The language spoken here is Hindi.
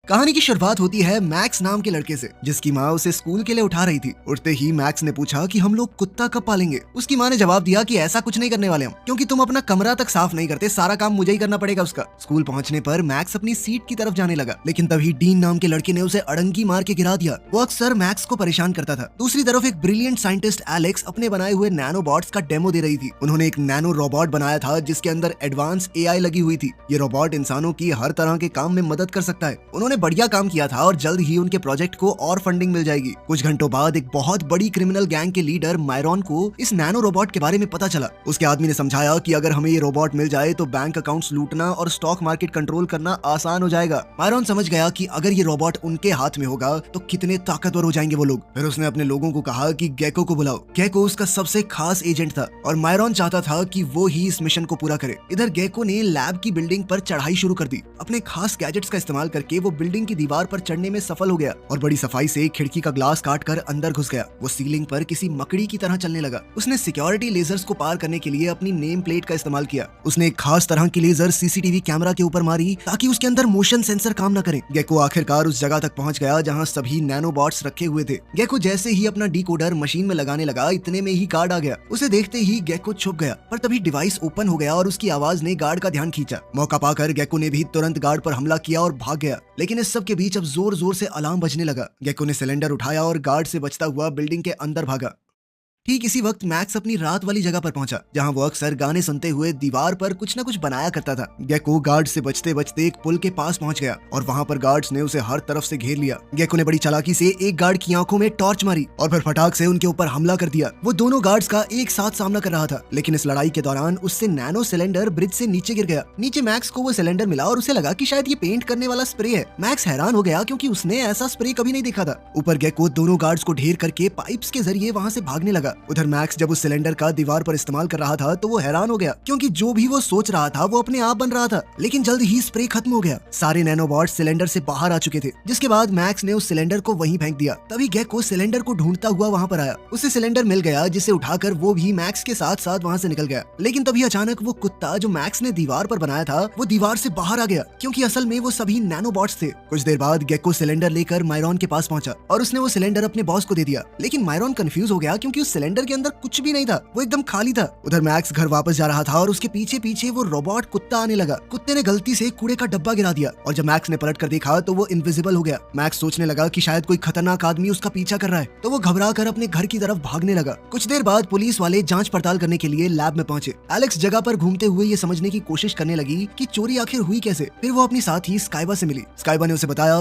कहानी की शुरुआत होती है मैक्स नाम के लड़के से, जिसकी माँ उसे स्कूल के लिए उठा रही थी। उठते ही मैक्स ने पूछा कि हम लोग कुत्ता कब पालेंगे। उसकी माँ ने जवाब दिया कि ऐसा कुछ नहीं करने वाले हम, क्योंकि तुम अपना कमरा तक साफ नहीं करते, सारा काम मुझे ही करना पड़ेगा उसका। स्कूल पहुंचने पर मैक्स अपनी सीट की तरफ जाने लगा, लेकिन तभी डीन नाम के लड़के ने उसे अड़ंगी मार के गिरा दिया। वो अक्सर मैक्स को परेशान करता था। दूसरी तरफ एक ब्रिलियंट साइंटिस्ट एलेक्स अपने बनाए हुए नैनोबॉट्स का डेमो दे रही थी। उन्होंने एक नैनो रोबोट बनाया था जिसके अंदर एडवांस एआई लगी हुई थी। ये रोबोट इंसानों की हर तरह के काम में मदद कर सकता है। उन्होंने बढ़िया काम किया था और जल्द ही उनके प्रोजेक्ट को और फंडिंग मिल जाएगी। कुछ घंटों बाद एक बहुत बड़ी क्रिमिनल गैंग के लीडर मायरॉन को इस नैनो रोबोट के बारे में पता चला। उसके आदमी ने समझाया कि अगर हमें ये रोबोट मिल जाए तो बैंक अकाउंट्स लूटना और स्टॉक मार्केट कंट्रोल करना आसान हो जाएगा। मायरॉन समझ गया कि अगर ये रोबोट उनके हाथ में होगा तो कितने ताकतवर हो जाएंगे वो लोग। फिर उसने अपने लोगों को कहा कि गेको को बुलाओ। गेको उसका सबसे खास एजेंट था और मायरॉन चाहता था कि वो ही इस मिशन को पूरा करे। इधर गेको ने लैब की बिल्डिंग पर चढ़ाई शुरू कर दी। अपने खास गैजेट्स का इस्तेमाल करके वो बिल्डिंग की दीवार पर चढ़ने में सफल हो गया और बड़ी सफाई से खिड़की का ग्लास काटकर अंदर घुस गया। वो सीलिंग पर किसी मकड़ी की तरह चलने लगा। उसने सिक्योरिटी लेजर्स को पार करने के लिए अपनी नेम प्लेट का इस्तेमाल किया। उसने एक खास तरह की लेजर सीसीटीवी कैमरा के ऊपर मारी ताकि उसके अंदर मोशन सेंसर काम न करे। गेको आखिरकार उस जगह तक पहुंच गया जहां सभी नैनोबॉट्स रखे हुए थे। गेको जैसे ही अपना डिकोडर मशीन में लगाने लगा, इतने में ही गार्ड आ गया। उसे देखते ही गेको छुप गया, पर तभी डिवाइस ओपन हो गया और उसकी आवाज ने गार्ड का ध्यान खींचा। मौका पाकर गेको ने भी तुरंत गार्ड पर हमला किया और भाग गया। लेकिन इस सब के बीच अब जोर जोर से अलार्म बजने लगा। गेको ने सिलेंडर उठाया और गार्ड से बचता हुआ बिल्डिंग के अंदर भागा। ठीक इसी वक्त मैक्स अपनी रात वाली जगह पर पहुंचा, जहां वो अक्सर गाने सुनते हुए दीवार पर कुछ न कुछ बनाया करता था। गेको गार्ड से बचते बचते एक पुल के पास पहुंच गया और वहां पर गार्ड्स ने उसे हर तरफ से घेर लिया। गेको ने बड़ी चालाकी से एक गार्ड की आंखों में टॉर्च मारी और फिर फटाक से उनके ऊपर हमला कर दिया। वो दोनों गार्ड्स का एक साथ सामना कर रहा था, लेकिन इस लड़ाई के दौरान उससे नैनो सिलेंडर ब्रिज से नीचे गिर गया। नीचे मैक्स को वो सिलेंडर मिला और उसे लगा कि शायद ये पेंट करने वाला स्प्रे है। मैक्स हैरान हो गया क्योंकि उसने ऐसा स्प्रे कभी नहीं देखा था। ऊपर गेको दोनों गार्ड्स को ढेर करके पाइप्स के जरिए वहां से भागने लगा। उधर मैक्स जब उस सिलेंडर का दीवार पर इस्तेमाल कर रहा था तो वो हैरान हो गया, क्योंकि जो भी वो सोच रहा था वो अपने आप बन रहा था। लेकिन जल्द ही स्प्रे खत्म हो गया। सारे नैनोबॉट्स सिलेंडर से बाहर आ चुके थे, जिसके बाद मैक्स ने उस सिलेंडर को वहीं फेंक दिया। तभी गेको सिलेंडर को ढूंढता हुआ वहां पर आया। उसे सिलेंडर मिल गया, जिसे उठाकर वो भी मैक्स के साथ साथ वहां से निकल गया। लेकिन तभी अचानक वो कुत्ता जो मैक्स ने दीवार पर बनाया था वो दीवार से बाहर आ गया, क्योंकि असल में वो सभी नैनोबॉट्स थे। कुछ देर बाद गेको सिलेंडर लेकर मायरॉन के पास पहुंचा और उसने वो सिलेंडर अपने बॉस को दे दिया। लेकिन मायरॉन कंफ्यूज हो गया, क्योंकि उस सिलेंडर के अंदर कुछ भी नहीं था, वो एकदम खाली था। उधर मैक्स घर वापस जा रहा था और उसके पीछे पीछे वो रोबोट कुत्ता आने लगा। कुत्ते ने गलती से कूड़े का डब्बा गिरा दिया और जब मैक्स ने पलट कर देखा तो वो इनविजिबल हो गया। मैक्स सोचने लगा कि शायद कोई खतरनाक आदमी उसका पीछा कर रहा है, तो वो घबरा कर अपने घर की तरफ भागने लगा। कुछ देर बाद पुलिस वाले जांच पड़ताल करने के लिए लैब में पहुंचे। एलेक्स जगह पर घूमते हुए ये समझने की कोशिश करने लगी कि चोरी आखिर हुई कैसे। फिर वो अपनी साथी स्काइबा से मिली। स्काइबा ने उसे बताया